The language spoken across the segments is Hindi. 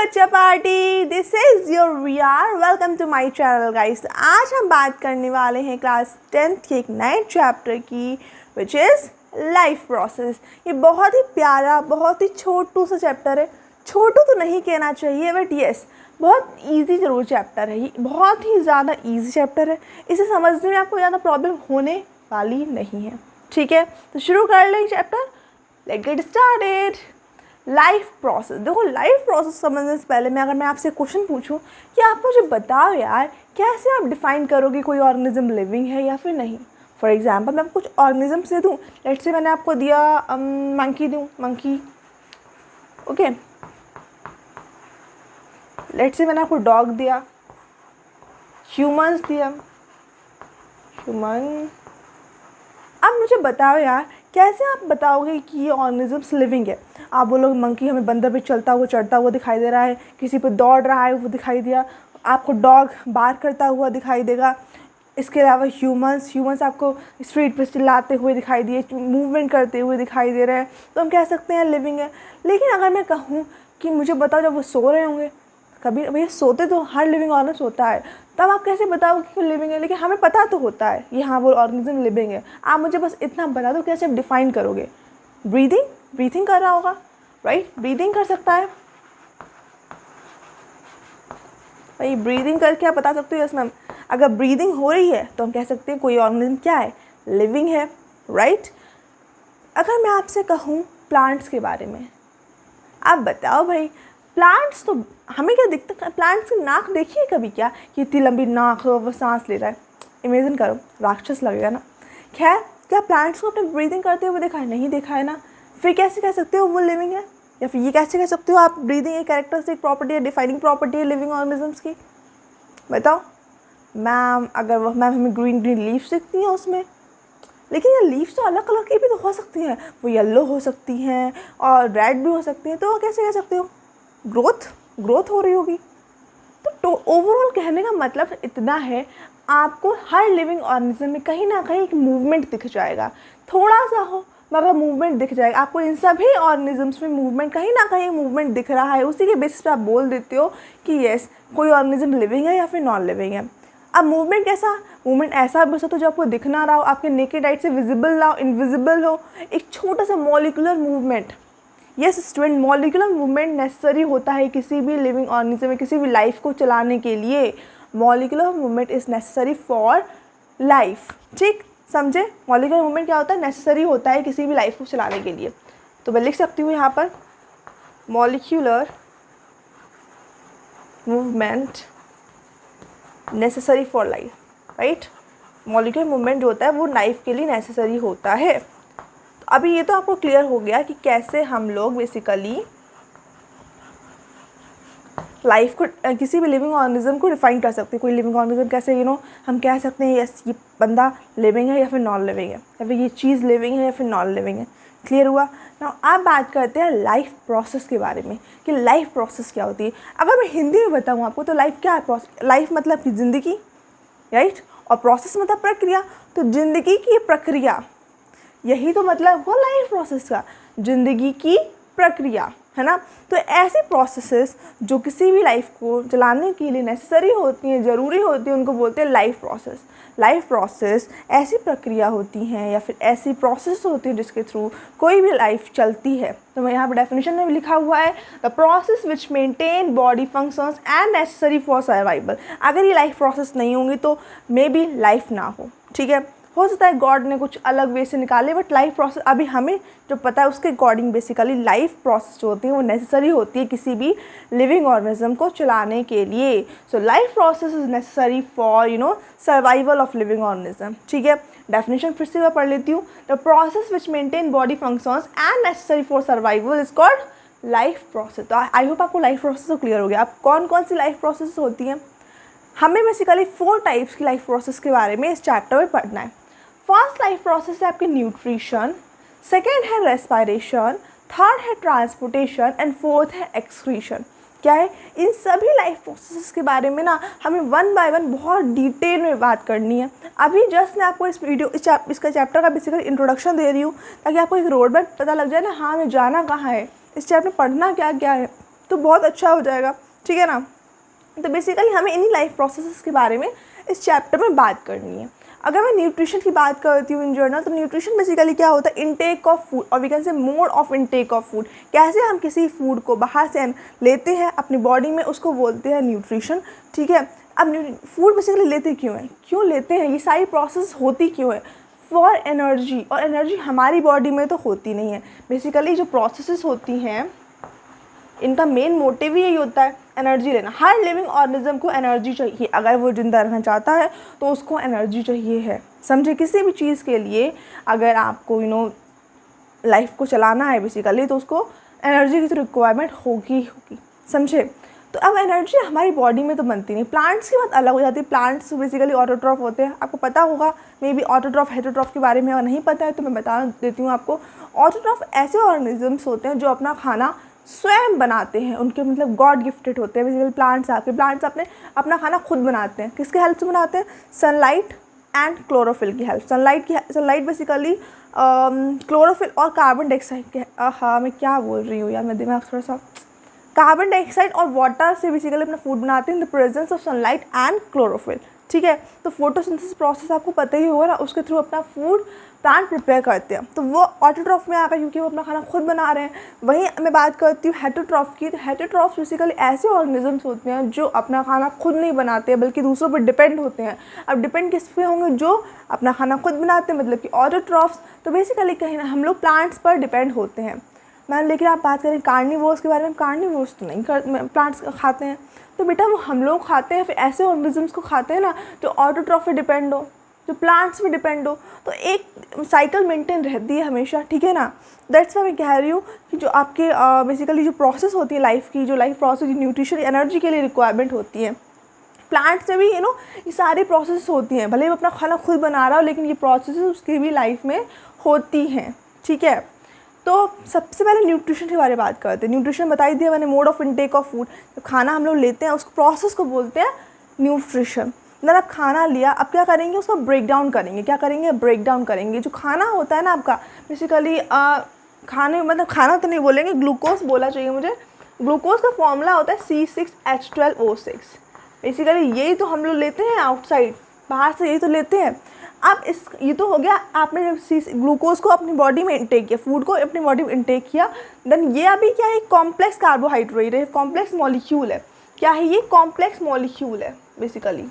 बच्चा party, this is your VR. Welcome to my channel guys. आज हम बात करने वाले हैं क्लास 10th के एक नए चैप्टर की, विच इज़ लाइफ प्रोसेस। ये बहुत ही प्यारा, बहुत ही छोटू सा चैप्टर है। छोटू तो नहीं कहना चाहिए, बट येस, बहुत ईजी जरूर चैप्टर है। ये बहुत ही ज़्यादा ईजी चैप्टर है। इसे समझने में आपको ज़्यादा प्रॉब्लम होने वाली नहीं है। ठीक है, तो शुरू कर लें chapter. Let's get started. Life process. देखो, लाइफ प्रोसेस समझने से पहले मैं आपसे क्वेश्चन पूछूं कि आप मुझे बताओ यार, कैसे आप डिफाइन करोगे कोई ऑर्गेनिज्म लिविंग है या फिर नहीं। फॉर एग्जांपल, मैं आपको कुछ ऑर्गेनिज्म से दूँ। लेट्स से मैंने आपको दिया मंकी दूँ, मंकी। ओके, लेट्स से मैंने आपको डॉग दिया, ह्यूमंस दिया, ह्यूमन। अब मुझे बताओ यार, कैसे आप बताओगे कि ये ऑर्गेनिजम्स लिविंग है। आप बोलोगे मंकी हमें बंदर पे चलता हुआ चढ़ता हुआ दिखाई दे रहा है, किसी पे दौड़ रहा है वो दिखाई दिया, आपको डॉग बार्क करता हुआ दिखाई देगा। इसके अलावा ह्यूमंस आपको स्ट्रीट पे चिल्लाते हुए दिखाई दिए, मूवमेंट करते हुए दिखाई दे रहे हैं, तो हम कह सकते हैं लिविंग है। लेकिन अगर मैं कहूँ कि मुझे बताओ जब वो सो रहे होंगे, कभी भैया सोते तो हर लिविंग ऑर्गेनिज्म सोता है, तब आप कैसे बताओगे कि लिविंग है। लेकिन हमें पता तो होता है ये हाँ वो ऑर्गेनिज्म लिविंग है। आप मुझे बस इतना बता दो, कैसे आप डिफाइन करोगे। ब्रीथिंग कर रहा होगा, राइट। ब्रीदिंग कर सकता है भाई, ब्रीदिंग करके आप बता सकते हो यस मैम। अगर ब्रीदिंग हो रही है तो हम कह सकते हैं कोई ऑर्गेनिज्म क्या है, लिविंग है, राइट। अगर मैं आपसे कहूँ प्लांट्स के बारे में, आप बताओ भाई, प्लांट्स तो हमें क्या दिखता है, प्लांट्स की नाक देखिए कभी क्या, कि इतनी लंबी नाक हो, वो सांस ले रहा है। इमेजिन करो, राक्षस लगेगा ना। खैर, क्या प्लांट्स को अपने ब्रीदिंग करते हुए देखा है? नहीं देखा है ना। फिर कैसे कह सकते हो वो लिविंग है, या फिर ये कैसे कह सकते हो आप ब्रीदिंग एक कैरेक्टरिस्टिक प्रॉपर्टी है, डिफाइनिंग प्रॉपर्टी है लिविंग ऑर्गेनिजम्स की। बताओ मैम। अगर वो मैम हमें ग्रीन लीव्स दिखती हैं उसमें, लेकिन ये लीव्स तो अलग कलर की भी तो हो सकती हैं, वो येलो हो सकती हैं और रेड भी हो सकती हैं, तो कैसे कह सकते हो ग्रोथ हो रही होगी। तो ओवरऑल कहने का मतलब इतना है, आपको हर लिविंग ऑर्गेनिज्म में कहीं ना कहीं एक मूवमेंट दिख जाएगा, थोड़ा सा हो मगर मूवमेंट दिख जाएगा आपको। इन सभी ऑर्गेनिजम्स में मूवमेंट, कहीं ना कहीं मूवमेंट दिख रहा है। उसी के बेसिस पे आप बोल देते हो कि यस कोई ऑर्गेनिज्म लिविंग है या फिर नॉन लिविंग है। अब मूवमेंट कैसा, मूवमेंट ऐसा भी हो सकता है जो आपको दिख ना रहा हो, आपके नेकेड आइट से विजिबल ना हो, इनविजिबल हो, एक छोटा सा molecular movement. Yes student, molecular movement necessary होता है किसी भी लिविंग ऑर्गेनिज्म में, किसी भी लाइफ को चलाने के लिए। Molecular movement is necessary for life. ठीक समझे, मॉलिक्यूलर मूवमेंट क्या होता है, नेसेसरी होता है किसी भी लाइफ को चलाने के लिए। तो मैं लिख सकती हूँ यहाँ पर molecular movement necessary for life, right. Molecular movement जो होता है वो लाइफ के लिए नेसेसरी होता है। तो अभी ये तो आपको क्लियर हो गया कि कैसे हम लोग बेसिकली लाइफ को, किसी भी लिविंग ऑर्गेनिज्म को डिफाइन कर सकते हैं। कोई लिविंग ऑर्गेनिज्म कैसे हम कह सकते हैं यस ये बंदा लिविंग है या फिर नॉन लिविंग है, या फिर ये चीज़ लिविंग है या फिर नॉन लिविंग है। क्लियर हुआ ना। आप बात करते हैं लाइफ प्रोसेस के बारे में कि लाइफ प्रोसेस क्या होती है। अगर मैं हिंदी में बताऊँ आपको तो लाइफ क्या है, लाइफ मतलब कि ज़िंदगी, राइट, और प्रोसेस मतलब प्रक्रिया। तो ज़िंदगी की प्रक्रिया, यही तो मतलब हुआ लाइफ प्रोसेस का, ज़िंदगी की प्रक्रिया, है ना। तो ऐसी प्रोसेसेस जो किसी भी लाइफ को चलाने के लिए नेसेसरी होती हैं, ज़रूरी होती हैं, उनको बोलते हैं लाइफ प्रोसेस। लाइफ प्रोसेस ऐसी प्रक्रिया होती हैं या फिर ऐसी प्रोसेस होती है जिसके थ्रू कोई भी लाइफ चलती है। तो मैं यहाँ पर डेफिनेशन में लिखा हुआ है, the process which maintain body functions and necessary for survival. अगर ये लाइफ प्रोसेस नहीं होंगी तो मे बी लाइफ ना हो। ठीक है, हो सकता है गॉड ने कुछ अलग वे से निकाले, बट लाइफ प्रोसेस अभी हमें जो पता है उसके अकॉर्डिंग बेसिकली लाइफ प्रोसेस जो होती है वो नेसेसरी होती है किसी भी लिविंग ऑर्गेनिज्म को चलाने के लिए। So life process is necessary for survival of living organism. ठीक है, डेफिनेशन फिर से मैं पढ़ लेती हूँ। The process which maintain body functions and necessary for survival is called life process. तो आई होप आपको लाइफ प्रोसेस तो क्लियर हो गया। अब कौन कौन सी लाइफ प्रोसेस होती हैं, हमें बेसिकली 4 टाइप्स की लाइफ प्रोसेस के बारे में इस चैप्टर में पढ़ना है। फर्स्ट लाइफ प्रोसेस है आपकी न्यूट्रिशन, सेकेंड है रेस्पायरेशन, थर्ड है ट्रांसपोर्टेशन एंड फोर्थ है एक्सक्रीशन। क्या है, इन सभी लाइफ प्रोसेस के बारे में ना हमें 1 बाय 1 बहुत डिटेल में बात करनी है। अभी जस्ट मैं आपको इसका चैप्टर का बेसिकली इंट्रोडक्शन दे रही हूँ ताकि आपको एक रोड मैप पता लग जाए ना, हाँ हमें जाना कहाँ है, इस चैप्टर में पढ़ना क्या क्या है। तो बहुत अच्छा हो जाएगा, ठीक है ना। तो बेसिकली हमें इन्हीं लाइफ प्रोसेसेस के बारे में इस चैप्टर में बात करनी है। अगर मैं न्यूट्रिशन की बात करती हूँ इन जनरल, तो न्यूट्रिशन बेसिकली क्या होता है, इनटेक ऑफ फूड, और we can say mode of intake of food. कैसे हम किसी फूड को बाहर से लेते हैं अपनी बॉडी में, उसको बोलते हैं न्यूट्रिशन, ठीक है। अब फूड बेसिकली लेते क्यों हैं, क्यों लेते हैं, ये सारी प्रोसेस होती क्यों है, फॉर एनर्जी। और एनर्जी हमारी बॉडी में तो होती नहीं है। बेसिकली जो प्रोसेसेस होती हैं इनका मेन मोटिव ही यही होता है, एनर्जी लेना। हर लिविंग ऑर्गेनिज्म को एनर्जी चाहिए, अगर वो जिंदा रहना चाहता है तो उसको एनर्जी चाहिए है, समझे। किसी भी चीज़ के लिए अगर आपको लाइफ को चलाना है बेसिकली, तो उसको एनर्जी की तो रिक्वायरमेंट होगी, समझे। तो अब एनर्जी हमारी बॉडी में तो बनती नहीं, प्लांट्स की बात अलग हो जाती है। प्लांट्स बेसिकली ऑटोट्रॉफ होते हैं, आपको पता होगा मे बी ऑटोट्रॉफ हेटरोट्रॉफ के बारे में, अगर नहीं पता है तो मैं बता देती हूँ आपको। ऑटोट्रॉफ ऐसे ऑर्गेनिजम्स होते हैं जो अपना खाना स्वयं बनाते हैं, उनके मतलब गॉड गिफ्टेड होते हैं बेसिकली। प्लांट्स अपना खाना खुद बनाते हैं। किसके हेल्प से बनाते हैं, सनलाइट एंड क्लोरोफिल की हेल्प। सनलाइट बेसिकली क्लोरोफिल और कार्बन डाइऑक्साइड के, हाँ मैं क्या बोल रही हूँ यार, मैं दिमाग थोड़ा सा, कार्बन डाइऑक्साइड और वाटर से बेसिकली अपना फूड बनाते हैं इन the presence of sunlight and chlorophyll, ठीक है। तो फोटोसिंथेसिस प्रोसेस आपको पता ही होगा ना, उसके थ्रू अपना फूड प्लांट प्रिपेयर करते हैं, तो वो ऑटोट्रॉफ में आता है क्योंकि वो अपना खाना खुद बना रहे हैं। वहीं मैं बात करती हूँ हेटरोट्रॉफ की, तो हेटरोट्रॉफ बेसिकली ऐसे ऑर्गेनिजम्स होते हैं जो अपना खाना खुद नहीं बनाते हैं बल्कि दूसरों पर डिपेंड होते हैं। अब डिपेंड किस पे होंगे, जो अपना खाना खुद बनाते हैं, मतलब कि ऑटोट्रॉफ्स। तो बेसिकली कहीं ना हम लोग प्लांट्स पर डिपेंड होते हैं मैम। लेकिन आप बात करें कार्निवोर्स के बारे में, कार्निवोर्स तो नहीं प्लांट्स खाते हैं, तो बेटा वो हम लोग खाते हैं, फिर ऐसे ऑर्गेनिजम्स को खाते हैं ना जो ऑटोट्रॉफ पे डिपेंड हो, जो प्लांट्स पे डिपेंड हो, तो एक साइकिल मेंटेन रहती है हमेशा, ठीक है ना। दैट्स वाई मैं कह रही हूँ कि जो आपके बेसिकली जो प्रोसेस होती है लाइफ की, जो लाइफ प्रोसेस न्यूट्रिशन एनर्जी के लिए रिक्वायरमेंट होती है, प्लांट्स में भी ये सारी प्रोसेस होती हैं। भले ही वो अपना खाना खुद बना रहा हो, लेकिन ये प्रोसेस उसकी भी लाइफ में होती हैं, ठीक है। तो सबसे पहले न्यूट्रिशन के बारे में बात करते हैं। न्यूट्रिशन बताई दिया मैंने, mode of intake of food. जो खाना हम लोग लेते हैं उस प्रोसेस को बोलते हैं न्यूट्रिशन। अगर आप खाना लिया, अब क्या करेंगे, उसको ब्रेक डाउन करेंगे। क्या करेंगे, ब्रेक डाउन करेंगे। जो खाना होता है ना आपका बेसिकली खाने मतलब खाना तो नहीं बोलेंगे, ग्लूकोज बोला चाहिए मुझे। ग्लूकोज का फॉर्मूला होता है C6H12O6। बेसिकली यही तो हम लोग लेते हैं आउटसाइड, बाहर से यही तो लेते हैं। अब ये तो हो गया, आपने जब ग्लूकोज को अपनी बॉडी में इंटेक किया, फूड को अपनी बॉडी में इंटेक किया, देन ये अभी क्या है, कॉम्प्लेक्स कार्बोहाइड्रेट है, कॉम्प्लेक्स मॉलिक्यूल है। क्या है ये, कॉम्प्लेक्स मॉलिक्यूल है। बेसिकली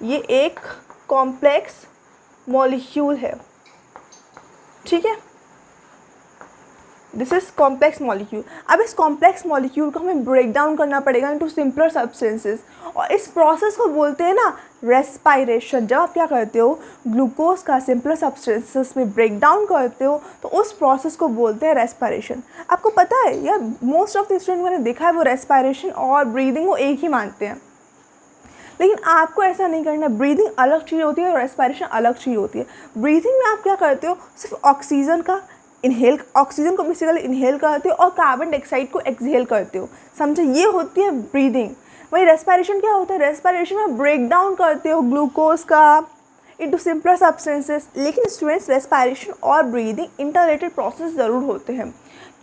ये एक कॉम्प्लेक्स मॉलिक्यूल है, ठीक है। This is complex molecule. अब इस कॉम्प्लेक्स मॉलिक्यूल को हमें ब्रेक डाउन करना पड़ेगा इनटू सिंपलर सब्सटेंसेस, और इस प्रोसेस को बोलते हैं ना रेस्पायरेशन। जब आप क्या करते हो, ग्लूकोज का सिंपलर सब्सटेंसेस में ब्रेक डाउन करते हो, तो उस प्रोसेस को बोलते हैं रेस्पायरेशन। आपको पता है यार, मोस्ट ऑफ द स्टूडेंट मैंने देखा है वो रेस्पायरेशन और ब्रीदिंग को एक ही मानते हैं, लेकिन आपको ऐसा नहीं करना। ब्रीदिंग अलग चीज़ होती है और रेस्पायरेशन अलग चीज़ होती है। ब्रीदिंग में आप क्या करते हो, सिर्फ ऑक्सीजन को बेसिकली इनहेल करते हो और कार्बन डाइऑक्साइड को एक्सहेल करते हो, समझे, ये होती है ब्रीदिंग। वही रेस्पायरेशन क्या होता है, रेस्पायरेशन में ब्रेक डाउन करते हो ग्लूकोज का इनटू सिंपलर सब्सटेंसेस। लेकिन स्टूडेंट्स, रेस्पायरेशन और ब्रीदिंग इंटररिलेटेड प्रोसेस ज़रूर होते हैं,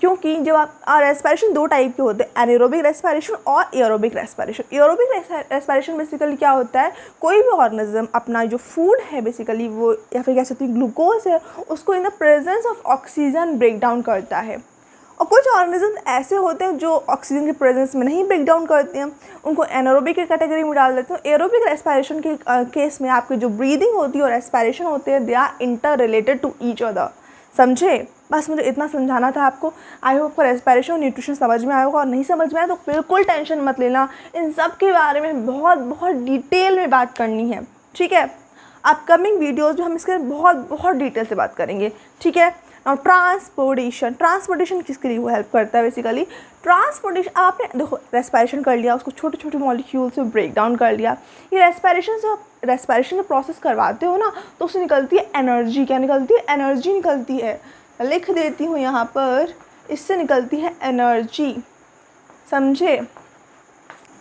क्योंकि जब आप रेस्पायरेशन दो टाइप के होते हैं, एनारोबिक रेस्पायरेशन और aerobic respiration. Aerobic respiration basically क्या होता है, कोई भी ऑर्गेनिज्म अपना जो फूड है बेसिकली वो, या फिर कह सकते हैं ग्लूकोज है, उसको in the presence of oxygen break down करता है। और कुछ ऑर्गेनिज्म ऐसे होते हैं जो ऑक्सीजन के प्रेजेंस में नहीं ब्रेक डाउन करते हैं, उनको एनारोबिक की कैटेगरी में डाल देते हैं। एरोबिक रेस्पायरेशन के केस में आपकी जो ब्रीदिंग होती है और रेस्पायरेशन होते हैं, they are interrelated to each other, समझे। बस मुझे इतना समझाना था आपको। आई होप आपको रेस्पायरेशन और न्यूट्रिशन समझ में आया होगा, और नहीं समझ में आया तो बिल्कुल टेंशन मत लेना, इन सब के बारे में बहुत बहुत डिटेल में बात करनी है, ठीक है। अपकमिंग वीडियोज़ में हम इसके बहुत बहुत डिटेल से बात करेंगे, ठीक है। और ट्रांसपोर्टेशन किसके लिए वो हेल्प करता है बेसिकली, ट्रांसपोर्टेशन। आपने देखो रेस्पायरेशन कर लिया, उसको छोटे छोटे मॉलिक्यूल्स में ब्रेक डाउन कर लिया। ये रेस्पायरेशन का प्रोसेस करवाते हो ना, तो उससे निकलती है एनर्जी। क्या निकलती है, एनर्जी निकलती है। लिख देती हूँ यहाँ पर, इससे निकलती है एनर्जी, समझे।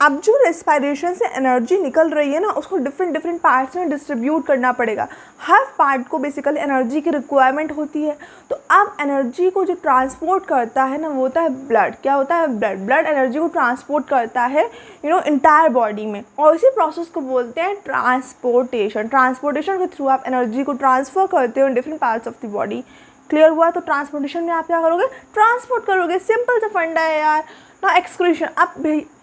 अब जो रेस्पिरेशन से एनर्जी निकल रही है ना, उसको डिफरेंट डिफरेंट पार्ट्स में डिस्ट्रीब्यूट करना पड़ेगा। हर पार्ट को बेसिकली एनर्जी की रिक्वायरमेंट होती है। तो अब एनर्जी को जो ट्रांसपोर्ट करता है ना, वो होता है ब्लड। क्या होता है? ब्लड। ब्लड एनर्जी को ट्रांसपोर्ट करता है इंटायर बॉडी में, और इसी प्रोसेस को बोलते हैं ट्रांसपोर्टेशन। ट्रांसपोर्टेशन के थ्रू आप एनर्जी को ट्रांसफ़र करते हो in different parts of the body. Clear हुआ? तो ट्रांसपोर्टेशन में आप क्या करोगे? ट्रांसपोर्ट करोगे। सिंपल सा फंडा है यार ना। एक्सक्रीशन,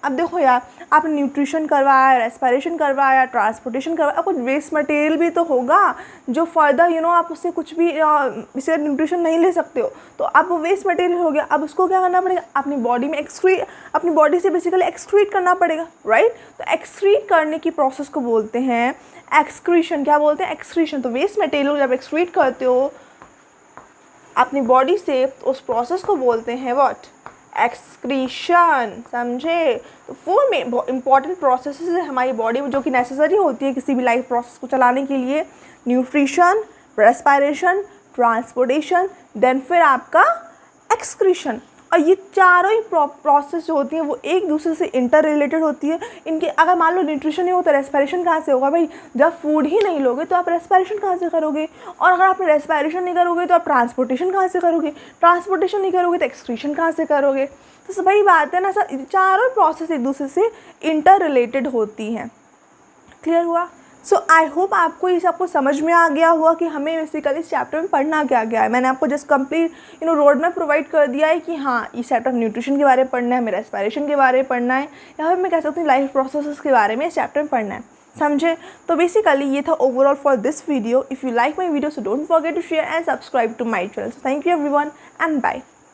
अब देखो यार, आपने न्यूट्रिशन करवाया, रेस्पिरेशन करवाया, ट्रांसपोर्टेशन करवाया, कुछ वेस्ट मटेरियल भी तो होगा जो फर्दर आप उससे कुछ भी इससे न्यूट्रिशन नहीं ले सकते हो। तो अब वो वेस्ट मटेरियल हो गया। अब उसको क्या करना पड़ेगा? अपनी बॉडी में अपनी बॉडी से बेसिकली एक्सक्रीट करना पड़ेगा, राइट। तो एक्सक्रीट करने की प्रोसेस को बोलते हैं एक्सक्रीशन। क्या बोलते हैं? एक्सक्रीशन। तो वेस्ट मटेरियल जब एक्सक्रीट करते हो अपनी बॉडी से, तो उस प्रोसेस को बोलते हैं व्हाट? एक्सक्रीशन। समझे? तो 4 इंपॉर्टेंट प्रोसेसेस है हमारी बॉडी में जो कि नेसेसरी होती है किसी भी लाइफ प्रोसेस को चलाने के लिए। न्यूट्रिशन, रेस्पिरेशन, ट्रांसपोर्टेशन, देन फिर आपका एक्सक्रीशन। और ये चारों ही प्रोसेस जो होती हैं वो एक दूसरे से इंटर रिलेटेड होती है। इनके अगर मान लो न्यूट्रिशन नहीं हो तो रेस्पिरेशन कहाँ से होगा भाई? जब फूड ही नहीं लोगे तो आप रेस्पिरेशन कहाँ से करोगे? और अगर आप रेस्पिरेशन नहीं करोगे तो आप ट्रांसपोर्टेशन कहाँ से करोगे? ट्रांसपोर्टेशन नहीं करोगे तो एक्सक्रीशन कहाँ से करोगे? तो वही बात है ना सर, चारों प्रोसेस एक दूसरे से इंटर रिलेटेड होती हैं। क्लियर हुआ? सो आई होप आपको ये सब कुछ समझ में आ गया हुआ कि हमें बेसिकली इस चैप्टर में पढ़ना क्या क्या है। मैंने आपको just complete road map provide कर दिया है कि हाँ, इस चैप्टर में न्यूट्रिशन के बारे में पढ़ना है, हमें रेस्पिरेशन के बारे में पढ़ना है, या फिर मैं कह सकती हूँ लाइफ प्रोसेसेस के बारे में इस चैप्टर में पढ़ना है। समझे? तो बेसिकली ये था overall for this video. If you like my video so don't forget to share and subscribe to my channel. So thank you everyone and bye.